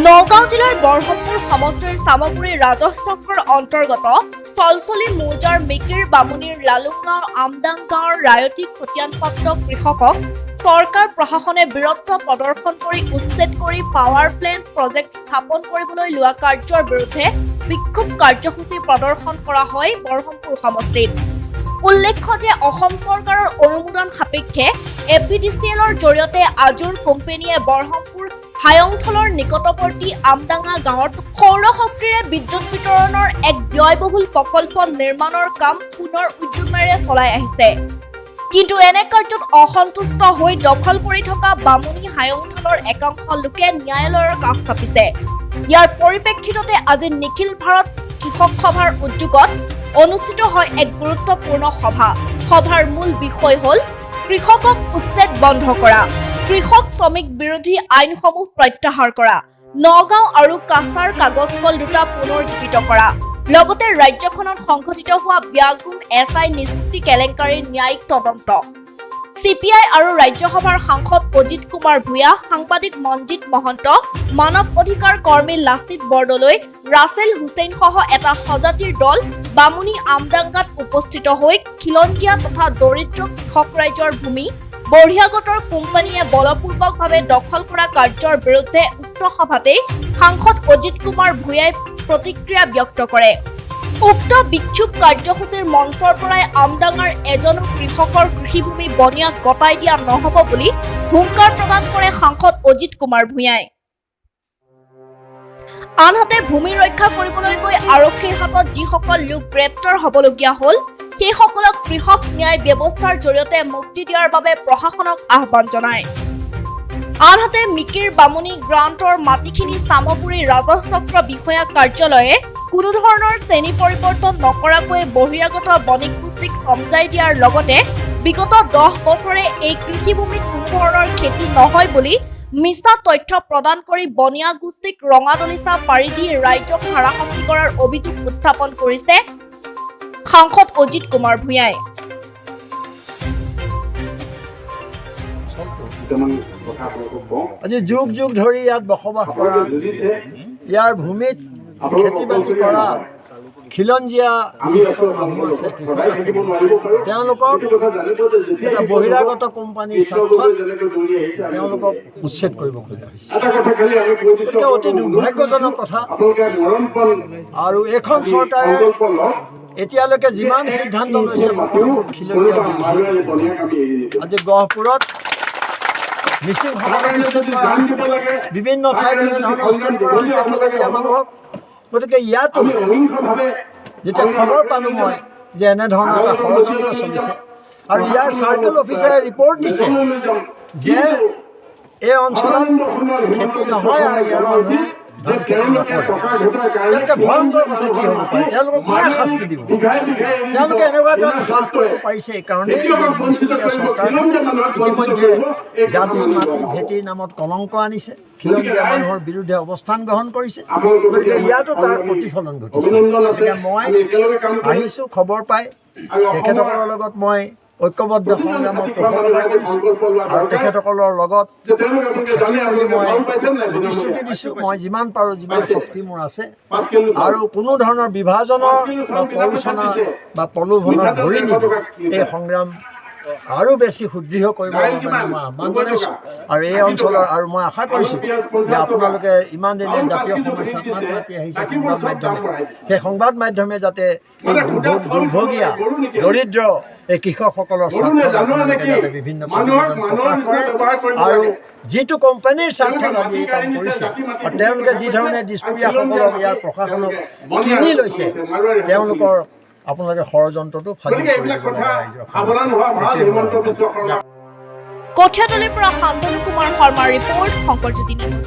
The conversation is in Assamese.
নগাঁও জিলাৰ বৰহমপুৰ সমষ্টিৰ চামগুৰি ৰাজহ চক্ৰৰ অন্তৰ্গত চলচলি মৌজাৰ মিকিৰ বামুণীৰ লালুংগাঁও আমডাং গাঁৱৰ ৰায়তী খতিয়ানপ্ৰাপ্ত কৃষকক চৰকাৰ প্ৰশাসনে বীৰত্ব প্ৰদৰ্শন কৰি উচ্ছেদ কৰি পাৱাৰ প্লেণ্ট প্ৰজেক্ট স্থাপন কৰিবলৈ লোৱা কাৰ্যৰ বিৰুদ্ধে বিক্ষোভ কাৰ্যসূচী প্ৰদৰ্শন কৰা হয় বৰহমপুৰ সমষ্টিত। উল্লেখ্য যে অসম চৰকাৰৰ অনুমোদন সাপেক্ষে এপিডিচিএলৰ জৰিয়তে আজুৰ কোম্পানীয়ে বৰহমপুৰ হায়ংথলৰ নিকটৱৰ্তী আমডাঙা গাঁৱত সৌৰ শক্তিৰে বিদ্যুৎ বিতৰণৰ এক ব্যয়বহুল প্ৰকল্প নিৰ্মাণৰ কাম পুনৰ উদ্যমেৰে চলাই আহিছে। কিন্তু এনে কাৰ্যত অসন্তুষ্ট হৈ দখল কৰি থকা বামুণী হায়ংথলৰ একাংশ লোকে ন্যায়ালয়ৰ কাষ চাপিছে। ইয়াৰ পৰিপ্ৰেক্ষিততে আজি নিখিল ভাৰত কৃষক সভাৰ উদ্যোগত অনুষ্ঠিত হয় এক গুৰুত্বপূৰ্ণ সভা। সভাৰ মূল বিষয় হ'ল কৃষকক উচ্ছেদ বন্ধ কৰা, কৃষক শ্ৰমিক বিৰোধী আইনসমূহ প্ৰত্যাহাৰ কৰা, নগাঁও আৰু কাছাৰ কাগজ কল দুটা পুনৰ জীৱিত কৰা, লগতে ৰাজ্যখনত সংঘটিত হোৱা ব্যাগুম এছআই নিযুক্তি কেলেংকাৰীৰ ন্যায়িক তদন্ত। চিপিআই আৰু ৰাজ্যসভাৰ সাংসদ অজিত কুমাৰ ভূঞা, সাংবাদিক মনজিৎ মহন্ত, মানৱ অধিকাৰ কৰ্মী লাচিত বৰদলৈ, ৰাছেল হুছেইন সহ এটা সজাতিৰ দল বামুণী আমডাংগাত উপস্থিত হৈ খিলঞ্জীয়া তথা দৰিদ্ৰ কৃষক ৰাইজৰ ভূমি বহিৰাগতৰ কোম্পানীয়ে বলপূৰ্বকভাৱে দখল কৰা কাৰ্যৰ বিৰুদ্ধে উক্ত সভাতেই সাংসদ অজিত কুমাৰ ভূঞাই প্ৰতিক্ৰিয়া ব্যক্ত কৰে। উক্ত বিক্ষোভ কাৰ্যসূচীৰ মঞ্চৰ পৰাই আমডাঙাৰ এজনো কৃষকৰ কৃষিভূমি বনিয়াক গতাই দিয়া নহব বুলি হুংকাৰ প্ৰদান কৰে সাংসদ অজিত কুমাৰ ভূঞাই। আনহাতে ভূমি ৰক্ষা কৰিবলৈ গৈ আৰক্ষীৰ হাতত যিসকল লোক গ্ৰেপ্তাৰ হবলগীয়া হ'ল সেইসকলক কৃষক ন্যায় ব্যৱস্থাৰ জৰিয়তে মুক্তি দিয়াৰ বাবে প্ৰশাসনক আহ্বান জনায়। আনহাতে মিকিৰ বামুণী গ্ৰান্টৰ মাটিখিনি চামগুৰি ৰাজহ চক্ৰ বিষয়া কাৰ্যালয়ে কোনো ধৰণৰ শ্ৰেণী পৰিৱৰ্তন নকৰাকৈ বহিৰাগত বণিক গোষ্ঠীক সমজাই দিয়াৰ লগতে বিগত 10 বছৰে এই কৃষিভূমিত কোনো ধৰণৰ খেতি নহয় বুলি মিছা তথ্য প্ৰদান কৰি বনিয়া গোষ্ঠীক ৰঙা দলিচা পাৰি দি ৰাইজক হাৰাশাস্তি কৰাৰ অভিযোগ উত্থাপন কৰিছে সাংসদ অজিত কুমাৰ ভূঞাই। আজি যুগ যুগ ধৰি ইয়াত বসবাস কৰা, ইয়াৰ ভূমিত খেতি বাতি কৰা খিলঞ্জীয়া যিসকল মানুহ আছে, কৃষক আছে, তেওঁলোকক এটা বহিৰাগত কোম্পানীৰ স্বাৰ্থত তেওঁলোকক উচ্ছেদ কৰিব খোজা হৈছে। গতিকে অতি দুৰ্ভাগ্যজনক কথা। আৰু এইখন চৰকাৰে এতিয়ালৈকে যিমান সিদ্ধান্ত লৈছে সকলোবোৰ খিলঞ্জীয়া। আজি গহপুৰত মিচিং সমাজক উচ্ছেদ কৰা হৈছে, বিভিন্ন ঠাইত এনেধৰণৰ উচ্ছেদ কৰা হৈছে খিলঞ্জীয়া মানুহক। গতিকে ইয়াতো যেতিয়া খবৰ পালোঁ মই যে এনেধৰণৰ এটা ষড়যন্ত্ৰ চলিছে আৰু ইয়াৰ চাৰ্কেল অফিচাৰে ৰিপৰ্ট দিছে যে এই অঞ্চলত খেতি নহয় আৰু ইয়াৰ মানুহে ধান খেতি নকৰে, তেওঁলোকে ভয়ংকৰ কথা কি হ'ব পাৰে, তেওঁলোকক কোনে শাস্তি দিব? তেওঁলোকে এনেকুৱা এটা হ্ৰাস কৰিব পাৰিছে এইকাৰণেই যে বিজেপি চৰকাৰখনে ইতিমধ্যে জাতি মাটি ভেটিৰ নামত কলংক আনিছে, খিলঞ্জীয়া মানুহৰ বিৰুদ্ধে অৱস্থান গ্ৰহণ কৰিছে। গতিকে ইয়াতো তাৰ প্ৰতিফলন ঘটিছে। গতিকে মই আহিছোঁ খবৰ পাই, তেখেতসকলৰ লগত মই ঐক্যবদ্ধ সংগ্ৰামৰ পোষকতা কৰিছোঁ আৰু তেখেতসকলৰ লগত থাকিম বুলি মই প্ৰতিশ্ৰুতি দিছোঁ। মই যিমান পাৰোঁ, যিমান শক্তি মোৰ আছে, আৰু কোনো ধৰণৰ বিভাজনৰ বা প্ৰৰোচনা বা প্ৰলোভনত ধৰি নিদি এই সংগ্ৰাম আৰু বেছি সুদৃঢ় কৰিবৰ বাবে মই আহ্বান জনাইছোঁ। আৰু এই অঞ্চলৰ আৰু মই আশা কৰিছোঁ যে আপোনালোকে ইমান দিনে জাতীয় সমস্যাত মাত মাতি আহিছে সংবাদ মাধ্যমে, সেই সংবাদ মাধ্যমে যাতে এই দুৰ্ভগীয়া দৰিদ্ৰ এই কৃষকসকলৰ স্বাৰ্থত আপোনালোকে যাতে বিভিন্ন প্ৰতিবেদন প্ৰকাশ কৰে আৰু যিটো কোম্পানীৰ স্বাৰ্থত আজি এই কাম কৰিছে আৰু তেওঁলোকে যি ধৰণে দিছপুৰীয়াসকলক ইয়াৰ প্ৰশাসনক কিনি লৈছে, তেওঁলোকৰ আপোনালোকে ষড়যন্ত্ৰটো ফাদিল কৰি দিব লাগে। কঠিয়াতলীৰ পৰা শান্তনু কুমাৰ শৰ্মাৰ ৰিপৰ্ট, শংকৰজ্যোতি নিউজ।